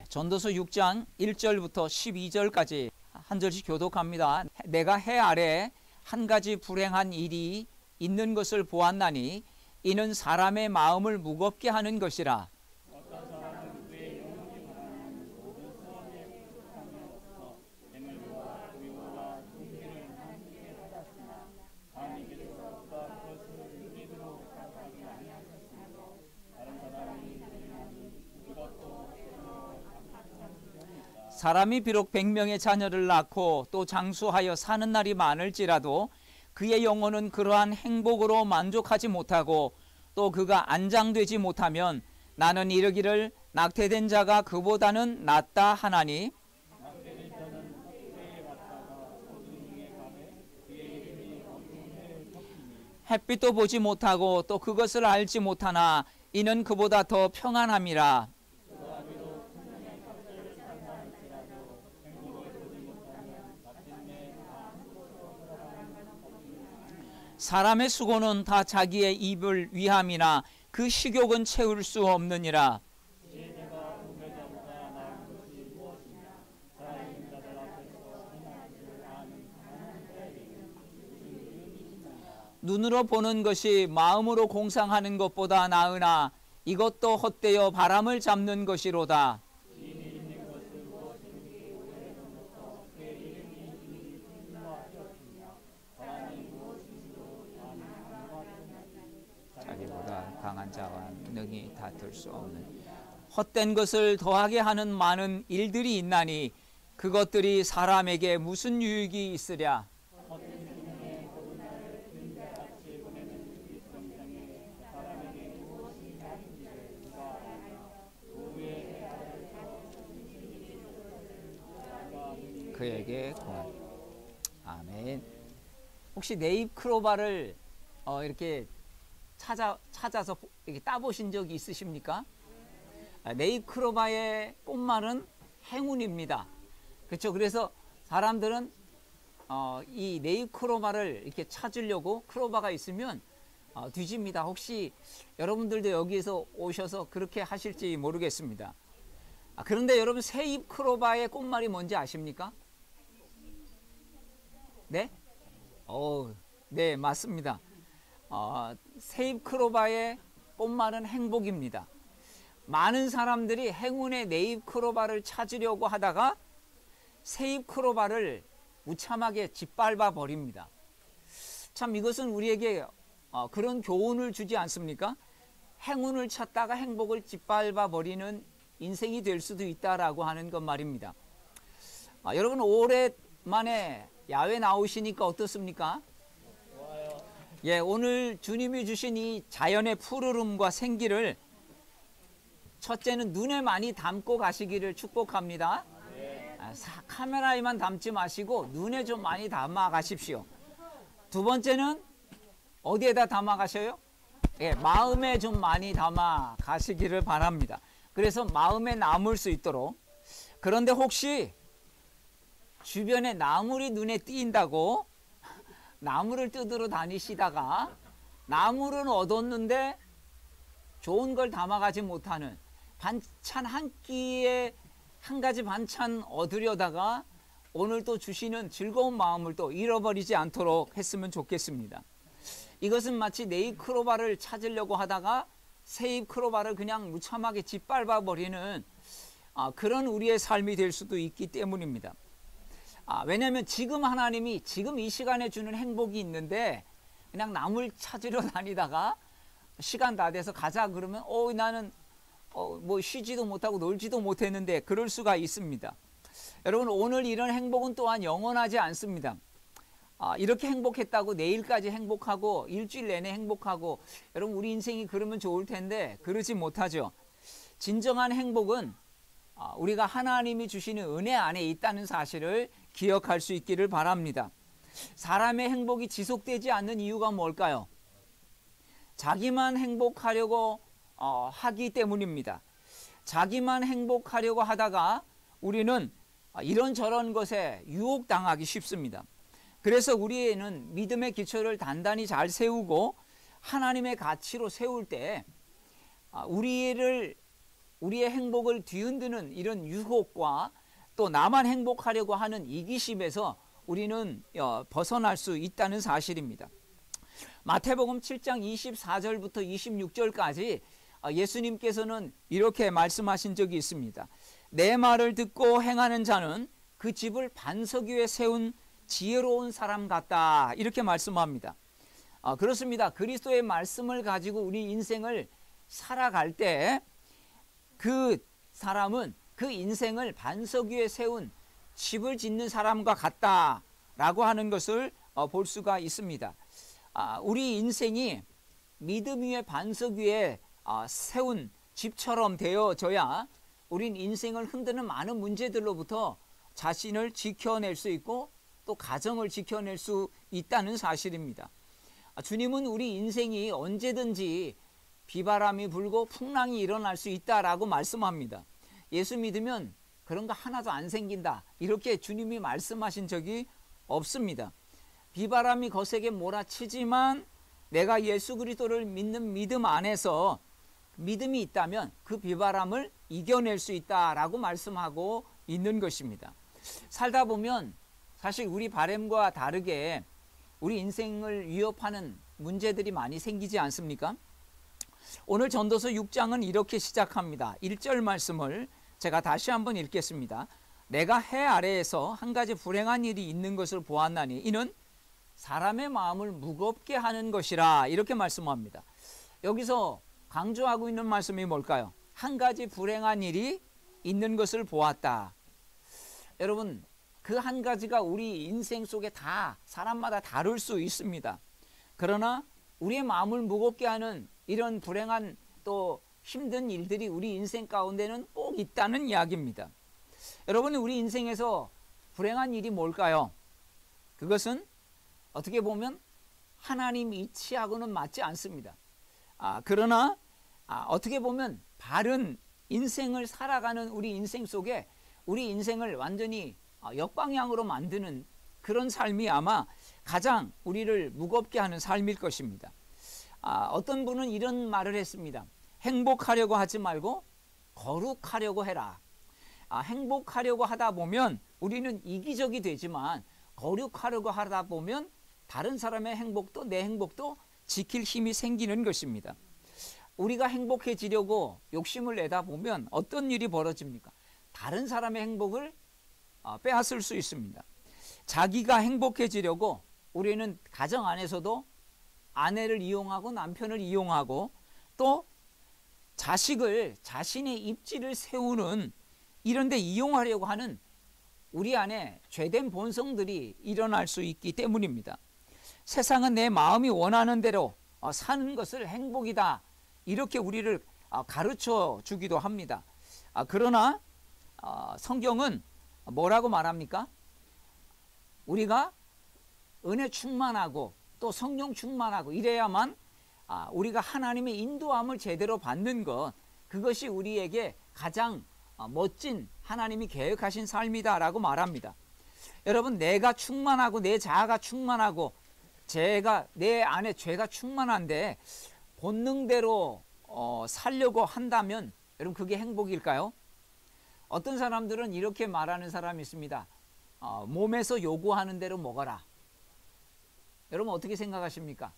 전도서 6장 1절부터 12절까지 한 절씩 교독합니다. 내가 해 아래 한 가지 불행한 일이 있는 것을 보았나니 이는 사람의 마음을 무겁게 하는 것이라. 사람이 비록 100명의 자녀를 낳고 또 장수하여 사는 날이 많을지라도 그의 영혼은 그러한 행복으로 만족하지 못하고 또 그가 안장되지 못하면 나는 이르기를 낙태된 자가 그보다는 낫다 하나니, 햇빛도 보지 못하고 또 그것을 알지 못하나 이는 그보다 더 평안함이라. 사람의 수고는 다 자기의 입을 위함이나 그 식욕은 채울 수 없느니라. 눈으로 보는 것이 마음으로 공상하는 것보다 나으나 이것도 헛되어 바람을 잡는 것이로다. 자기보다 강한 자와 능히 다툴 수 없는 헛된 것을 더하게 하는 많은 일들이 있나니 그것들이 사람에게 무슨 유익이 있으랴. 그에게 구하리. 아멘. 혹시 네잎 크로바를 이렇게 찾아서 이렇게 따보신 적이 있으십니까? 네잎 크로바의 꽃말은 행운입니다. 그렇죠? 그래서 사람들은 이 네잎 크로바를 이렇게 찾으려고 크로바가 있으면 뒤집니다. 혹시 여러분들도 여기에서 오셔서 그렇게 하실지 모르겠습니다. 그런데 여러분 새잎 크로바의 꽃말이 뭔지 아십니까? 네? 네, 맞습니다. 새잎 크로바의 꽃말은 행복입니다. 많은 사람들이 행운의 네잎 크로바를 찾으려고 하다가 새잎 크로바를 무참하게 짓밟아 버립니다. 참 이것은 우리에게 그런 교훈을 주지 않습니까? 행운을 찾다가 행복을 짓밟아 버리는 인생이 될 수도 있다라고 하는 것 말입니다. 여러분 오랜만에 야외 나오시니까 어떻습니까? 좋아요. 예, 오늘 주님이 주신 이 자연의 푸르름과 생기를 첫째는 눈에 많이 담고 가시기를 축복합니다. 네. 카메라에만 담지 마시고 눈에 좀 많이 담아 가십시오. 두 번째는 어디에다 담아 가셔요? 예, 마음에 좀 많이 담아 가시기를 바랍니다. 그래서 마음에 남을 수 있도록. 그런데 혹시 주변에 나물이 눈에 띄인다고 나물을 뜯으러 다니시다가 나물은 얻었는데 좋은 걸 담아가지 못하는 반찬 한 끼에 한 가지 반찬 얻으려다가 오늘 또 주시는 즐거운 마음을 또 잃어버리지 않도록 했으면 좋겠습니다. 이것은 마치 네잎 크로바를 찾으려고 하다가 새잎 크로바를 그냥 무참하게 짓밟아 버리는 그런 우리의 삶이 될 수도 있기 때문입니다. 왜냐하면 지금 하나님이 지금 이 시간에 주는 행복이 있는데 그냥 나물 찾으러 다니다가 시간 다 돼서 가자 그러면 나는 뭐 쉬지도 못하고 놀지도 못했는데 그럴 수가 있습니다. 여러분 오늘 이런 행복은 또한 영원하지 않습니다. 이렇게 행복했다고 내일까지 행복하고 일주일 내내 행복하고 여러분 우리 인생이 그러면 좋을 텐데 그러지 못하죠. 진정한 행복은 우리가 하나님이 주시는 은혜 안에 있다는 사실을 기억할 수 있기를 바랍니다. 사람의 행복이 지속되지 않는 이유가 뭘까요? 자기만 행복하려고 하기 때문입니다. 자기만 행복하려고 하다가 우리는 이런저런 것에 유혹당하기 쉽습니다. 그래서 우리는 믿음의 기초를 단단히 잘 세우고 하나님의 가치로 세울 때 우리를 우리의 행복을 뒤흔드는 이런 유혹과 또 나만 행복하려고 하는 이기심에서 우리는 벗어날 수 있다는 사실입니다. 마태복음 7장 24절부터 26절까지 예수님께서는 이렇게 말씀하신 적이 있습니다. 내 말을 듣고 행하는 자는 그 집을 반석 위에 세운 지혜로운 사람 같다, 이렇게 말씀합니다. 그렇습니다. 그리스도의 말씀을 가지고 우리 인생을 살아갈 때 그 사람은 그 인생을 반석 위에 세운 집을 짓는 사람과 같다라고 하는 것을 볼 수가 있습니다. 우리 인생이 믿음 위에 반석 위에 세운 집처럼 되어져야 우린 인생을 흔드는 많은 문제들로부터 자신을 지켜낼 수 있고 또 가정을 지켜낼 수 있다는 사실입니다. 주님은 우리 인생이 언제든지 비바람이 불고 풍랑이 일어날 수 있다라고 말씀합니다. 예수 믿으면 그런 거 하나도 안 생긴다, 이렇게 주님이 말씀하신 적이 없습니다. 비바람이 거세게 몰아치지만 내가 예수 그리스도를 믿는 믿음 안에서 믿음이 있다면 그 비바람을 이겨낼 수 있다라고 말씀하고 있는 것입니다. 살다 보면 사실 우리 바람과 다르게 우리 인생을 위협하는 문제들이 많이 생기지 않습니까? 오늘 전도서 6장은 이렇게 시작합니다. 1절 말씀을 제가 다시 한번 읽겠습니다. 내가 해 아래에서 한 가지 불행한 일이 있는 것을 보았나니 이는 사람의 마음을 무겁게 하는 것이라, 이렇게 말씀합니다. 여기서 강조하고 있는 말씀이 뭘까요? 한 가지 불행한 일이 있는 것을 보았다. 여러분, 그 한 가지가 우리 인생 속에 다 사람마다 다를 수 있습니다. 그러나 우리의 마음을 무겁게 하는 이런 불행한 또 힘든 일들이 우리 인생 가운데는 꼭 있다는 이야기입니다. 여러분, 우리 인생에서 불행한 일이 뭘까요? 그것은 어떻게 보면 하나님 이치하고는 맞지 않습니다. 그러나 어떻게 보면 바른 인생을 살아가는 우리 인생 속에 우리 인생을 완전히 역방향으로 만드는 그런 삶이 아마 가장 우리를 무겁게 하는 삶일 것입니다. 어떤 분은 이런 말을 했습니다. 행복하려고 하지 말고 거룩하려고 해라. 행복하려고 하다 보면 우리는 이기적이 되지만 거룩하려고 하다 보면 다른 사람의 행복도 내 행복도 지킬 힘이 생기는 것입니다. 우리가 행복해지려고 욕심을 내다 보면 어떤 일이 벌어집니까? 다른 사람의 행복을 빼앗을 수 있습니다. 자기가 행복해지려고 우리는 가정 안에서도 아내를 이용하고 남편을 이용하고 또 자식을 자신의 입지를 세우는 이런 데 이용하려고 하는 우리 안에 죄된 본성들이 일어날 수 있기 때문입니다. 세상은 내 마음이 원하는 대로 사는 것을 행복이다, 이렇게 우리를 가르쳐 주기도 합니다. 그러나 성경은 뭐라고 말합니까? 우리가 은혜 충만하고 또 성령 충만하고 이래야만 우리가 하나님의 인도함을 제대로 받는 것, 그것이 우리에게 가장 멋진 하나님이 계획하신 삶이다라고 말합니다. 여러분, 내가 충만하고 내 자아가 충만하고 내 안에 죄가 충만한데 본능대로 살려고 한다면 여러분, 그게 행복일까요? 어떤 사람들은 이렇게 말하는 사람이 있습니다. 몸에서 요구하는 대로 먹어라. 여러분, 어떻게 생각하십니까?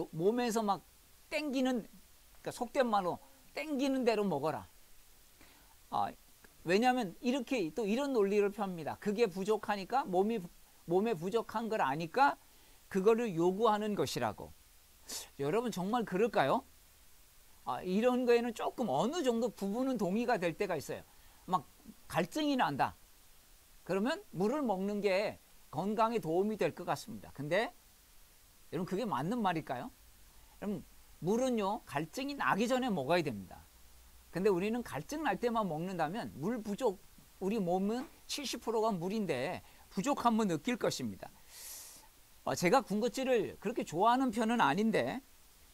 몸에서 막 땡기는, 그러니까 속된 말로 땡기는 대로 먹어라. 왜냐하면 이렇게 또 이런 논리를 펴니다. 그게 부족하니까 몸에 부족한 걸 아니까 그거를 요구하는 것이라고. 여러분, 정말 그럴까요? 이런 거에는 조금 어느 정도 부분은 동의가 될 때가 있어요. 막 갈증이 난다. 그러면 물을 먹는 게 건강에 도움이 될 것 같습니다. 근데 여러분, 그게 맞는 말일까요? 여러분, 물은요 갈증이 나기 전에 먹어야 됩니다. 근데 우리는 갈증 날 때만 먹는다면 물 부족, 우리 몸은 70%가 물인데 부족함을 느낄 것입니다. 제가 군것질을 그렇게 좋아하는 편은 아닌데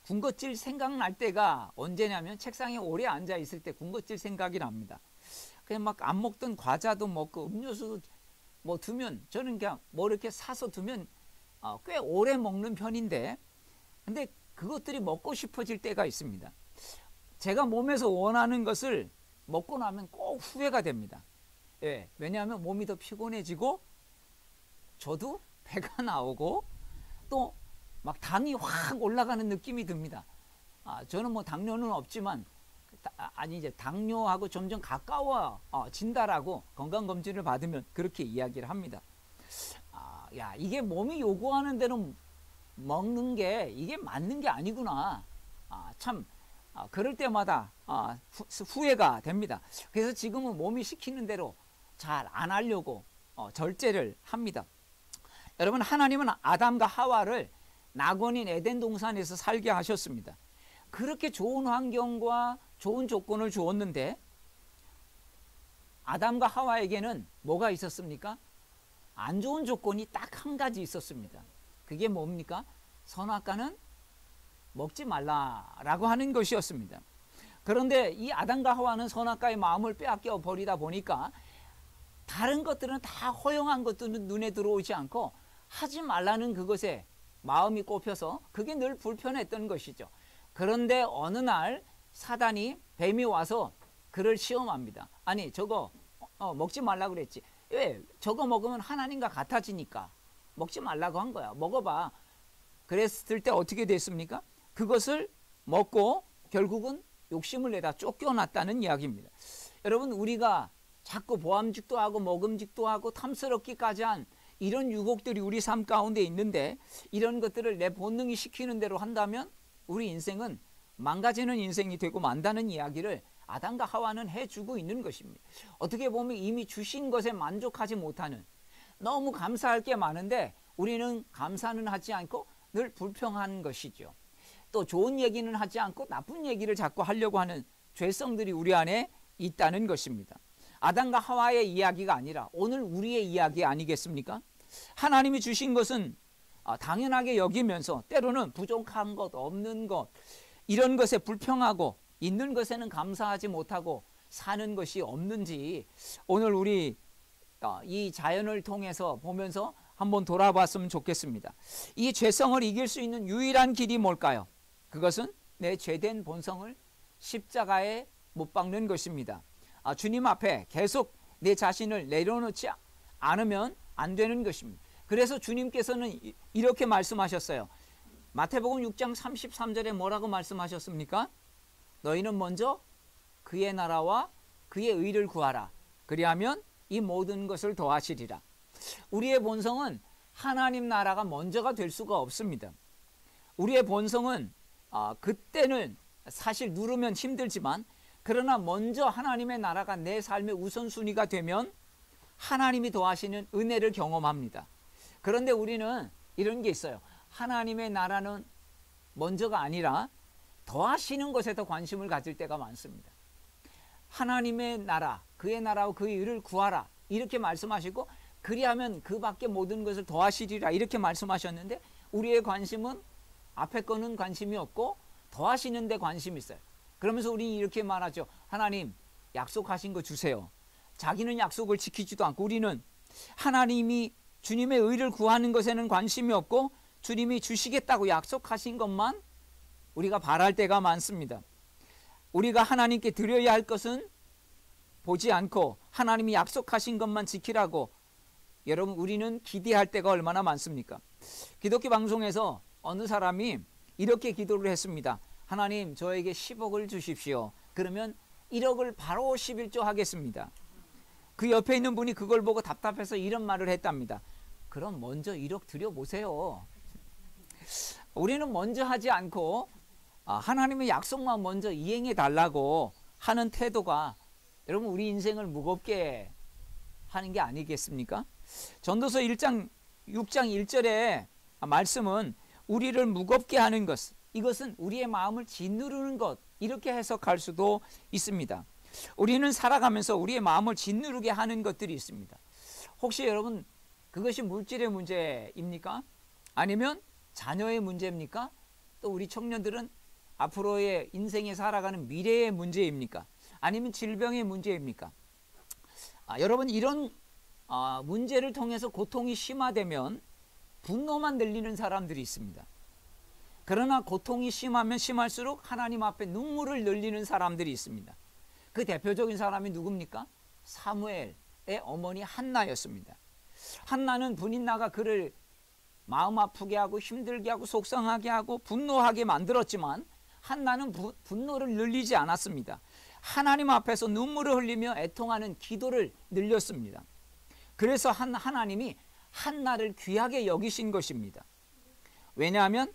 군것질 생각날 때가 언제냐면 책상에 오래 앉아 있을 때 군것질 생각이 납니다. 그냥 막 안 먹던 과자도 먹고 음료수도 뭐 두면, 저는 그냥 뭐 이렇게 사서 두면 꽤 오래 먹는 편인데, 근데 그것들이 먹고 싶어질 때가 있습니다. 제가 몸에서 원하는 것을 먹고 나면 꼭 후회가 됩니다. 예, 왜냐하면 몸이 더 피곤해지고 저도 배가 나오고 또 막 당이 확 올라가는 느낌이 듭니다. 저는 뭐 당뇨는 없지만 이제 당뇨하고 점점 가까워진다라고 건강검진을 받으면 그렇게 이야기를 합니다. 야, 이게 몸이 요구하는 대로 먹는 게 이게 맞는 게 아니구나. 참 그럴 때마다 후회가 됩니다. 그래서 지금은 몸이 시키는 대로 잘 안 하려고 절제를 합니다. 여러분, 하나님은 아담과 하와를 낙원인 에덴 동산에서 살게 하셨습니다. 그렇게 좋은 환경과 좋은 조건을 주었는데 아담과 하와에게는 뭐가 있었습니까? 안 좋은 조건이 딱 한 가지 있었습니다. 그게 뭡니까? 선악과는 먹지 말라라고 하는 것이었습니다. 그런데 이 아담과 하와는 선악과의 마음을 빼앗겨 버리다 보니까 다른 것들은 다 허용한 것들은 눈에 들어오지 않고 하지 말라는 그것에 마음이 꼽혀서 그게 늘 불편했던 것이죠. 그런데 어느 날 사단이 뱀이 와서 그를 시험합니다. 아니, 저거 먹지 말라고 그랬지. 왜? 저거 먹으면 하나님과 같아지니까 먹지 말라고 한 거야. 먹어봐. 그랬을 때 어떻게 됐습니까? 그것을 먹고 결국은 욕심을 내다 쫓겨났다는 이야기입니다. 여러분, 우리가 자꾸 보암직도 하고 먹음직도 하고 탐스럽기까지 한 이런 유혹들이 우리 삶 가운데 있는데 이런 것들을 내 본능이 시키는 대로 한다면 우리 인생은 망가지는 인생이 되고 만다는 이야기를 아담과 하와는 해주고 있는 것입니다. 어떻게 보면 이미 주신 것에 만족하지 못하는, 너무 감사할 게 많은데 우리는 감사는 하지 않고 늘 불평하는 것이죠. 또 좋은 얘기는 하지 않고 나쁜 얘기를 자꾸 하려고 하는 죄성들이 우리 안에 있다는 것입니다. 아담과 하와의 이야기가 아니라 오늘 우리의 이야기 아니겠습니까? 하나님이 주신 것은 당연하게 여기면서 때로는 부족한 것, 없는 것, 이런 것에 불평하고 있는 것에는 감사하지 못하고 사는 것이 없는지 오늘 우리 이 자연을 통해서 보면서 한번 돌아봤으면 좋겠습니다. 이 죄성을 이길 수 있는 유일한 길이 뭘까요? 그것은 내 죄된 본성을 십자가에 못 박는 것입니다. 주님 앞에 계속 내 자신을 내려놓지 않으면 안 되는 것입니다. 그래서 주님께서는 이렇게 말씀하셨어요. 마태복음 6장 33절에 뭐라고 말씀하셨습니까? 너희는 먼저 그의 나라와 그의 의를 구하라. 그리하면 이 모든 것을 더하시리라. 우리의 본성은 하나님 나라가 먼저가 될 수가 없습니다. 우리의 본성은 그때는 사실 누르면 힘들지만 그러나 먼저 하나님의 나라가 내 삶의 우선순위가 되면 하나님이 더하시는 은혜를 경험합니다. 그런데 우리는 이런 게 있어요. 하나님의 나라는 먼저가 아니라 더하시는 것에 더 관심을 가질 때가 많습니다. 하나님의 나라, 그의 나라와 그의 의를 구하라 이렇게 말씀하시고 그리하면 그 밖에 모든 것을 더하시리라 이렇게 말씀하셨는데 우리의 관심은 앞에 거는 관심이 없고 더하시는 데 관심이 있어요. 그러면서 우리는 이렇게 말하죠. 하나님 약속하신 거 주세요. 자기는 약속을 지키지도 않고 우리는 하나님이 주님의 의를 구하는 것에는 관심이 없고 주님이 주시겠다고 약속하신 것만 우리가 바랄 때가 많습니다. 우리가 하나님께 드려야 할 것은 보지 않고 하나님이 약속하신 것만 지키라고 여러분 우리는 기대할 때가 얼마나 많습니까? 기독교 방송에서 어느 사람이 이렇게 기도를 했습니다. 하나님 저에게 10억을 주십시오. 그러면 1억을 바로 11조 하겠습니다. 그 옆에 있는 분이 그걸 보고 답답해서 이런 말을 했답니다. 그럼 먼저 1억 드려보세요. 우리는 먼저 하지 않고 하나님의 약속만 먼저 이행해 달라고 하는 태도가 여러분 우리 인생을 무겁게 하는 게 아니겠습니까? 전도서 1장 6장 1절의 말씀은 우리를 무겁게 하는 것, 이것은 우리의 마음을 짓누르는 것 이렇게 해석할 수도 있습니다. 우리는 살아가면서 우리의 마음을 짓누르게 하는 것들이 있습니다. 혹시 여러분 그것이 물질의 문제입니까? 아니면 자녀의 문제입니까? 또 우리 청년들은 앞으로의 인생에 살아가는 미래의 문제입니까? 아니면 질병의 문제입니까? 여러분 이런 문제를 통해서 고통이 심화되면 분노만 늘리는 사람들이 있습니다. 그러나 고통이 심하면 심할수록 하나님 앞에 눈물을 흘리는 사람들이 있습니다. 그 대표적인 사람이 누굽니까? 사무엘의 어머니 한나였습니다. 한나는 분인나가 그를 마음 아프게 하고 힘들게 하고 속상하게 하고 분노하게 만들었지만 한나는 분노를 늘리지 않았습니다. 하나님 앞에서 눈물을 흘리며 애통하는 기도를 늘렸습니다. 그래서 하나님이 한나를 귀하게 여기신 것입니다. 왜냐하면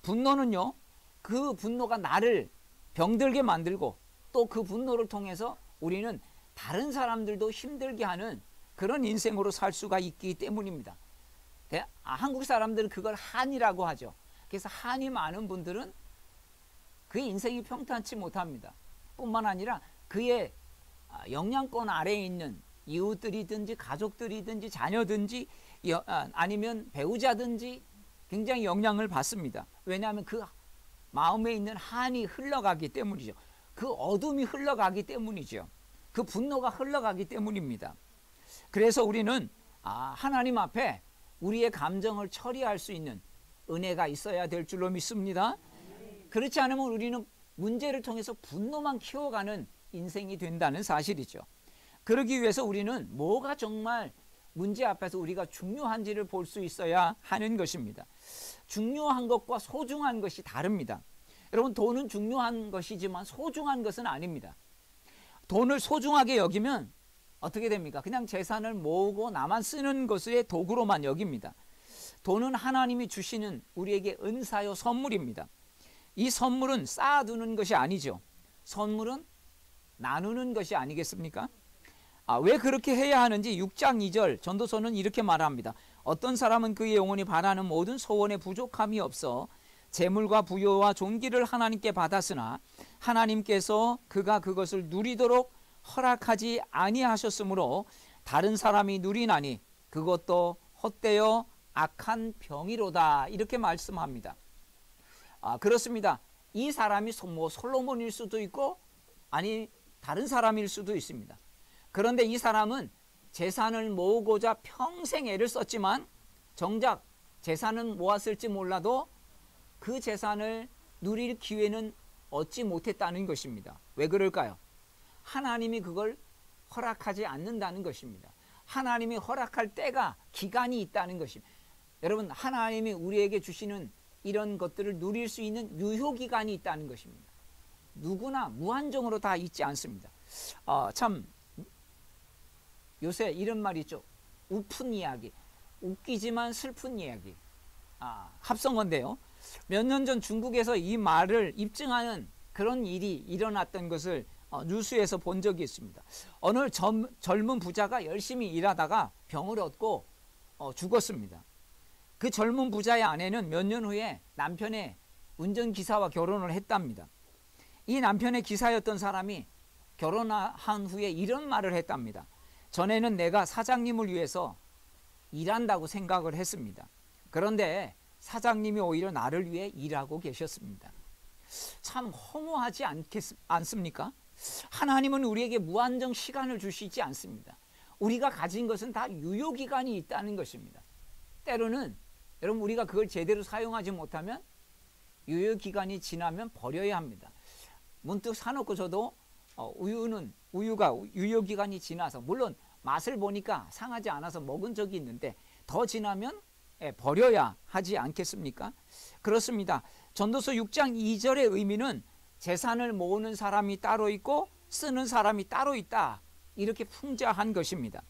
분노는요, 그 분노가 나를 병들게 만들고 또 그 분노를 통해서 우리는 다른 사람들도 힘들게 하는 그런 인생으로 살 수가 있기 때문입니다. 한국 사람들은 그걸 한이라고 하죠. 그래서 한이 많은 분들은 그의 인생이 평탄치 못합니다. 뿐만 아니라 그의 영향권 아래에 있는 이웃들이든지 가족들이든지 자녀든지 아니면 배우자든지 굉장히 영향을 받습니다. 왜냐하면 그 마음에 있는 한이 흘러가기 때문이죠. 그 어둠이 흘러가기 때문이죠. 그 분노가 흘러가기 때문입니다. 그래서 우리는 하나님 앞에 우리의 감정을 처리할 수 있는 은혜가 있어야 될 줄로 믿습니다. 그렇지 않으면 우리는 문제를 통해서 분노만 키워가는 인생이 된다는 사실이죠. 그러기 위해서 우리는 뭐가 정말 문제 앞에서 우리가 중요한지를 볼 수 있어야 하는 것입니다. 중요한 것과 소중한 것이 다릅니다. 여러분, 돈은 중요한 것이지만 소중한 것은 아닙니다. 돈을 소중하게 여기면 어떻게 됩니까? 그냥 재산을 모으고 나만 쓰는 것의 도구로만 여깁니다. 돈은 하나님이 주시는 우리에게 은사요 선물입니다. 이 선물은 쌓아두는 것이 아니죠. 선물은 나누는 것이 아니겠습니까? 왜 그렇게 해야 하는지 6장 2절 전도서는 이렇게 말합니다. 어떤 사람은 그의 영혼이 바라는 모든 소원에 부족함이 없어 재물과 부요와 존귀를 하나님께 받았으나 하나님께서 그가 그것을 누리도록 허락하지 아니하셨으므로 다른 사람이 누리나니 그것도 헛되어 악한 병이로다, 이렇게 말씀합니다. 그렇습니다. 이 사람이 솔로몬일 수도 있고 아니 다른 사람일 수도 있습니다. 그런데 이 사람은 재산을 모으고자 평생 애를 썼지만 정작 재산은 모았을지 몰라도 그 재산을 누릴 기회는 얻지 못했다는 것입니다. 왜 그럴까요? 하나님이 그걸 허락하지 않는다는 것입니다. 하나님이 허락할 때가 기간이 있다는 것입니다. 여러분, 하나님이 우리에게 주시는 이런 것들을 누릴 수 있는 유효기간이 있다는 것입니다. 누구나 무한정으로 다 있지 않습니다. 참 요새 이런 말이 있죠. 우픈 이야기, 웃기지만 슬픈 이야기. 합성어인데요. 몇 년 전 중국에서 이 말을 입증하는 그런 일이 일어났던 것을 뉴스에서 본 적이 있습니다. 어느 젊은 부자가 열심히 일하다가 병을 얻고 죽었습니다. 그 젊은 부자의 아내는 몇 년 후에 남편의 운전기사와 결혼을 했답니다. 이 남편의 기사였던 사람이 결혼한 후에 이런 말을 했답니다. 전에는 내가 사장님을 위해서 일한다고 생각을 했습니다. 그런데 사장님이 오히려 나를 위해 일하고 계셨습니다. 참 허무하지 않습니까? 하나님은 우리에게 무한정 시간을 주시지 않습니다. 우리가 가진 것은 다 유효기간이 있다는 것입니다. 때로는 여러분, 우리가 그걸 제대로 사용하지 못하면 유효기간이 지나면 버려야 합니다. 문득 사놓고 저도 우유가 유효기간이 지나서, 물론 맛을 보니까 상하지 않아서 먹은 적이 있는데 더 지나면 버려야 하지 않겠습니까? 그렇습니다. 전도서 6장 2절의 의미는 재산을 모으는 사람이 따로 있고 쓰는 사람이 따로 있다, 이렇게 풍자한 것입니다.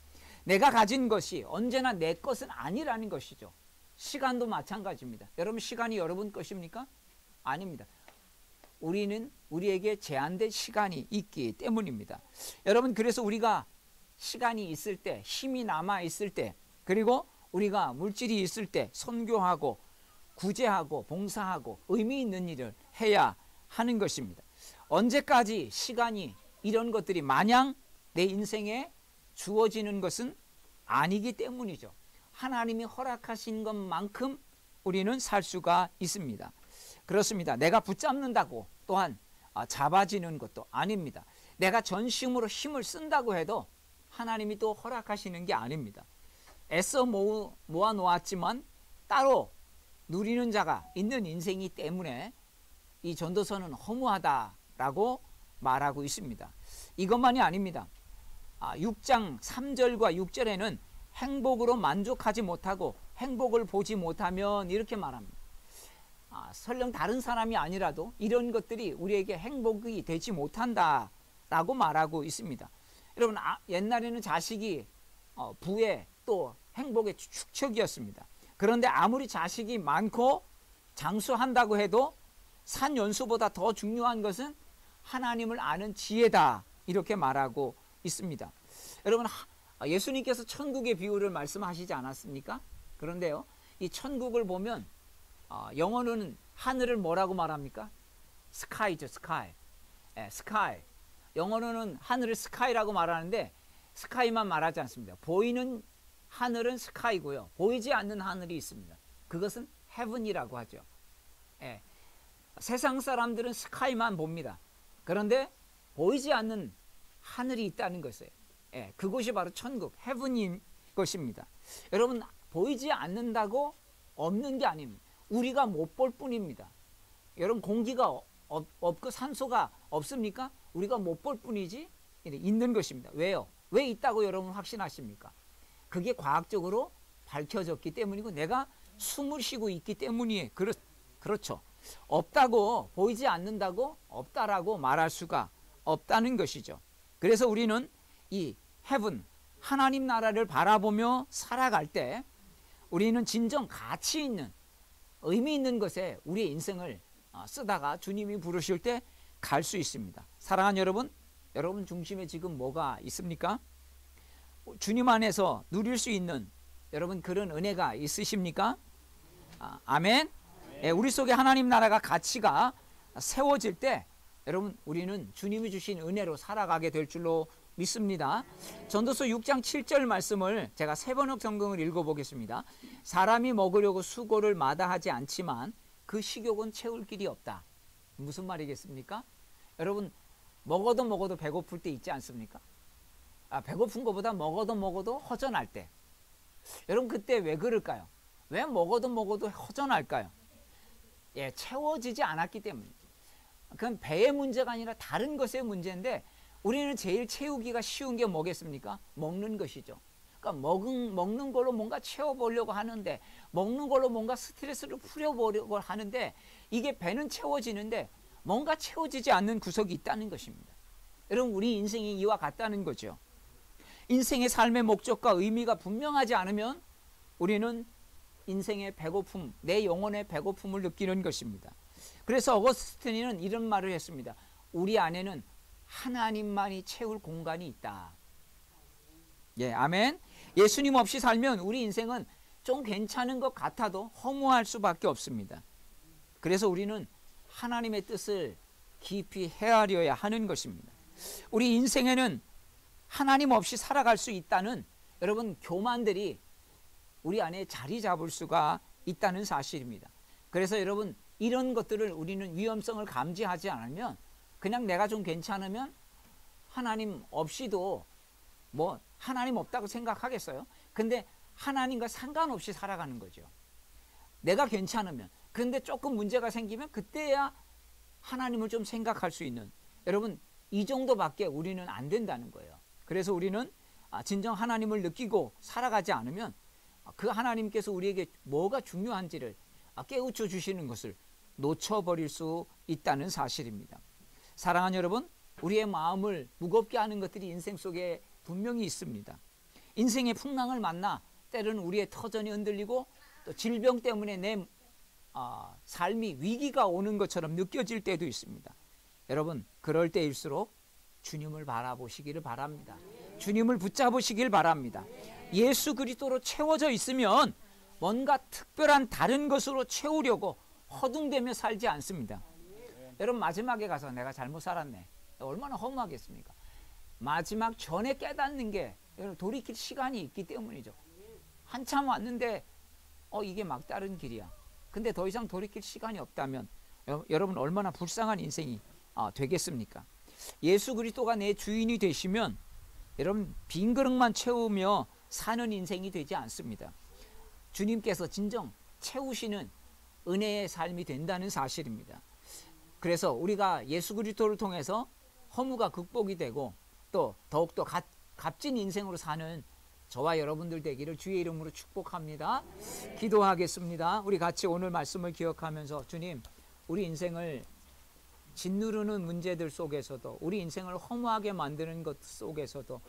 내가 가진 것이 언제나 내 것은 아니라는 것이죠. 시간도 마찬가지입니다. 여러분, 시간이 여러분 것입니까? 아닙니다. 우리에게 제한된 시간이 있기 때문입니다. 여러분, 그래서 우리가 시간이 있을 때, 힘이 남아 있을 때, 그리고 우리가 물질이 있을 때 선교하고 구제하고 봉사하고 의미 있는 일을 해야 하는 것입니다. 언제까지 시간이, 이런 것들이 마냥 내 인생에 주어지는 것은 아니기 때문이죠. 하나님이 허락하신 것만큼 우리는 살 수가 있습니다. 그렇습니다. 내가 붙잡는다고 또한 잡아지는 것도 아닙니다. 내가 전심으로 힘을 쓴다고 해도 하나님이 또 허락하시는 게 아닙니다. 애써 모아 놓았지만 따로 누리는 자가 있는 인생이기 때문에 이 전도서는 허무하다라고 말하고 있습니다. 이것만이 아닙니다. 6장 3절과 6절에는 행복으로 만족하지 못하고 행복을 보지 못하면 이렇게 말합니다. 설령 다른 사람이 아니라도 이런 것들이 우리에게 행복이 되지 못한다 라고 말하고 있습니다. 여러분, 옛날에는 자식이 부의 또 행복의 축적이었습니다. 그런데 아무리 자식이 많고 장수한다고 해도 산연수보다 더 중요한 것은 하나님을 아는 지혜다, 이렇게 말하고 있습니다. 여러분, 예수님께서 천국의 비유를 말씀하시지 않았습니까? 그런데요, 이 천국을 보면 영어로는 하늘을 뭐라고 말합니까? 스카이죠, 스카이. 스카이. 영어로는 하늘을 스카이라고 말하는데 스카이만 말하지 않습니다. 보이는 하늘은 스카이고요, 보이지 않는 하늘이 있습니다. 그것은 헤븐이라고 하죠. 세상 사람들은 스카이만 봅니다. 그런데 보이지 않는 하늘이 있다는 것이에요. 그곳이 바로 천국, 헤븐인 것입니다. 여러분, 보이지 않는다고 없는 게 아닙니다. 우리가 못 볼 뿐입니다. 여러분, 공기가 없고 산소가 없습니까? 우리가 못 볼 뿐이지 있는 것입니다. 왜요? 왜 있다고 여러분 확신하십니까? 그게 과학적으로 밝혀졌기 때문이고 내가 숨을 쉬고 있기 때문이에요. 그렇죠. 없다고, 보이지 않는다고 없다라고 말할 수가 없다는 것이죠. 그래서 우리는 이 헤븐, 하나님 나라를 바라보며 살아갈 때 우리는 진정 가치 있는, 의미 있는 것에 우리의 인생을 쓰다가 주님이 부르실 때 갈 수 있습니다. 사랑하는 여러분, 여러분 중심에 지금 뭐가 있습니까? 주님 안에서 누릴 수 있는 여러분 그런 은혜가 있으십니까? 아멘. 우리 속에 하나님 나라가 가치가 세워질 때 여러분, 우리는 주님이 주신 은혜로 살아가게 될 줄로 믿습니다. 전도서 6장 7절 말씀을 제가 세번역 성경을 읽어보겠습니다. 사람이 먹으려고 수고를 마다하지 않지만 그 식욕은 채울 길이 없다. 무슨 말이겠습니까? 여러분, 먹어도 배고플 때 있지 않습니까? 배고픈 것보다 먹어도 허전할 때. 여러분, 그때 왜 그럴까요? 왜 먹어도 허전할까요? 채워지지 않았기 때문이죠. 그건 배의 문제가 아니라 다른 것의 문제인데 우리는 제일 채우기가 쉬운 게 뭐겠습니까? 먹는 것이죠. 그러니까 먹는 걸로 뭔가 채워보려고 하는데, 먹는 걸로 뭔가 스트레스를 풀어보려고 하는데, 이게 배는 채워지는데 뭔가 채워지지 않는 구석이 있다는 것입니다. 여러분, 우리 인생이 이와 같다는 거죠. 인생의 삶의 목적과 의미가 분명하지 않으면 우리는 인생의 배고픔, 내 영혼의 배고픔을 느끼는 것입니다. 그래서 어거스틴은 이런 말을 했습니다. 우리 안에는 하나님만이 채울 공간이 있다. 아멘. 예수님 없이 살면 우리 인생은 좀 괜찮은 것 같아도 허무할 수밖에 없습니다. 그래서 우리는 하나님의 뜻을 깊이 헤아려야 하는 것입니다. 우리 인생에는 하나님 없이 살아갈 수 있다는 여러분 교만들이 우리 안에 자리 잡을 수가 있다는 사실입니다. 그래서 여러분, 이런 것들을 우리는 위험성을 감지하지 않으면 그냥 내가 좀 괜찮으면 하나님 없이도 뭐 하나님 없다고 생각하겠어요? 근데 하나님과 상관없이 살아가는 거죠. 내가 괜찮으면. 그런데 조금 문제가 생기면 그때야 하나님을 좀 생각할 수 있는, 여러분 이 정도밖에 우리는 안 된다는 거예요. 그래서 우리는 진정 하나님을 느끼고 살아가지 않으면 그 하나님께서 우리에게 뭐가 중요한지를 깨우쳐 주시는 것을 놓쳐버릴 수 있다는 사실입니다. 사랑하는 여러분, 우리의 마음을 무겁게 하는 것들이 인생 속에 분명히 있습니다. 인생의 풍랑을 만나 때로는 우리의 터전이 흔들리고 또 질병 때문에 내 삶이 위기가 오는 것처럼 느껴질 때도 있습니다. 여러분, 그럴 때일수록 주님을 바라보시기를 바랍니다. 주님을 붙잡으시길 바랍니다. 예수 그리스도로 채워져 있으면 뭔가 특별한 다른 것으로 채우려고 허둥대며 살지 않습니다. 여러분, 마지막에 가서 내가 잘못 살았네, 얼마나 허무하겠습니까? 마지막 전에 깨닫는 게 여러분 돌이킬 시간이 있기 때문이죠. 한참 왔는데 이게 막다른 길이야. 근데 더 이상 돌이킬 시간이 없다면 여러분 얼마나 불쌍한 인생이 되겠습니까? 예수 그리스도가 내 주인이 되시면 여러분 빈 그릇만 채우며 사는 인생이 되지 않습니다. 주님께서 진정 채우시는 은혜의 삶이 된다는 사실입니다. 그래서 우리가 예수 그리스도를 통해서 허무가 극복이 되고 또 더욱더 값진 인생으로 사는 저와 여러분들 되기를 주의 이름으로 축복합니다. 기도하겠습니다. 우리 같이 오늘 말씀을 기억하면서 주님, 우리 인생을 짓누르는 문제들 속에서도, 우리 인생을 허무하게 만드는 것 속에서도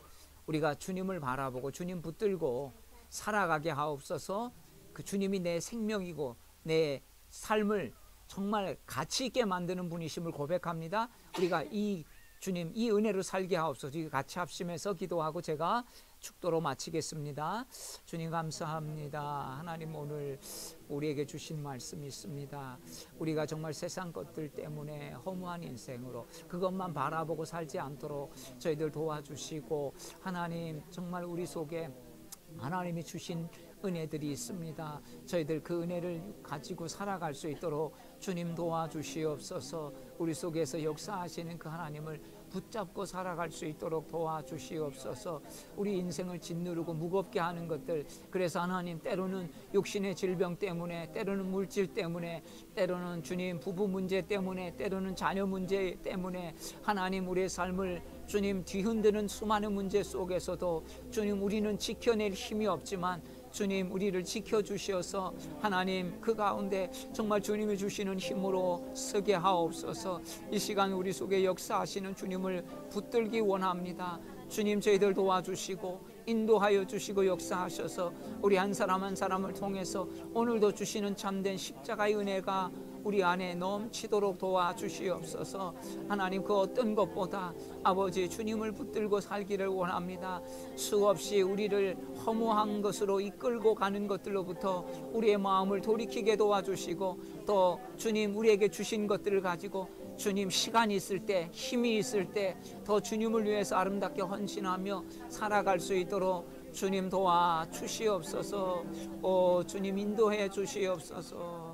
우리가 주님을 바라보고 주님 붙들고 살아가게 하옵소서. 그 주님이 내 생명이고 내 삶을 정말 가치 있게 만드는 분이심을 고백합니다. 우리가 이 주님 이 은혜로 살게 하옵소서. 같이 합심해서 기도하고 제가 축도로 마치겠습니다. 주님 감사합니다. 하나님, 오늘 우리에게 주신 말씀이 있습니다. 우리가 정말 세상 것들 때문에 허무한 인생으로 그것만 바라보고 살지 않도록 저희들 도와주시고, 하나님 정말 우리 속에 하나님이 주신 은혜들이 있습니다. 저희들 그 은혜를 가지고 살아갈 수 있도록 주님 도와주시옵소서. 우리 속에서 역사하시는 그 하나님을 붙잡고 살아갈 수 있도록 도와주시옵소서. 우리 인생을 짓누르고 무겁게 하는 것들, 그래서 하나님 때로는 육신의 질병 때문에, 때로는 물질 때문에, 때로는 주님 부부 문제 때문에, 때로는 자녀 문제 때문에 하나님 우리의 삶을 주님 뒤흔드는 수많은 문제 속에서도 주님 우리는 지켜낼 힘이 없지만 주님 우리를 지켜주셔서 하나님 그 가운데 정말 주님이 주시는 힘으로 서게 하옵소서. 이 시간 우리 속에 역사하시는 주님을 붙들기 원합니다. 주님 저희들 도와주시고 인도하여 주시고 역사하셔서 우리 한 사람 한 사람을 통해서 오늘도 주시는 참된 십자가의 은혜가 우리 안에 넘치도록 도와주시옵소서. 하나님 그 어떤 것보다 아버지 주님을 붙들고 살기를 원합니다. 수없이 우리를 허무한 것으로 이끌고 가는 것들로부터 우리의 마음을 돌이키게 도와주시고, 또 주님 우리에게 주신 것들을 가지고 주님 시간이 있을 때, 힘이 있을 때 더 주님을 위해서 아름답게 헌신하며 살아갈 수 있도록 주님 도와주시옵소서. 오 주님 인도해 주시옵소서.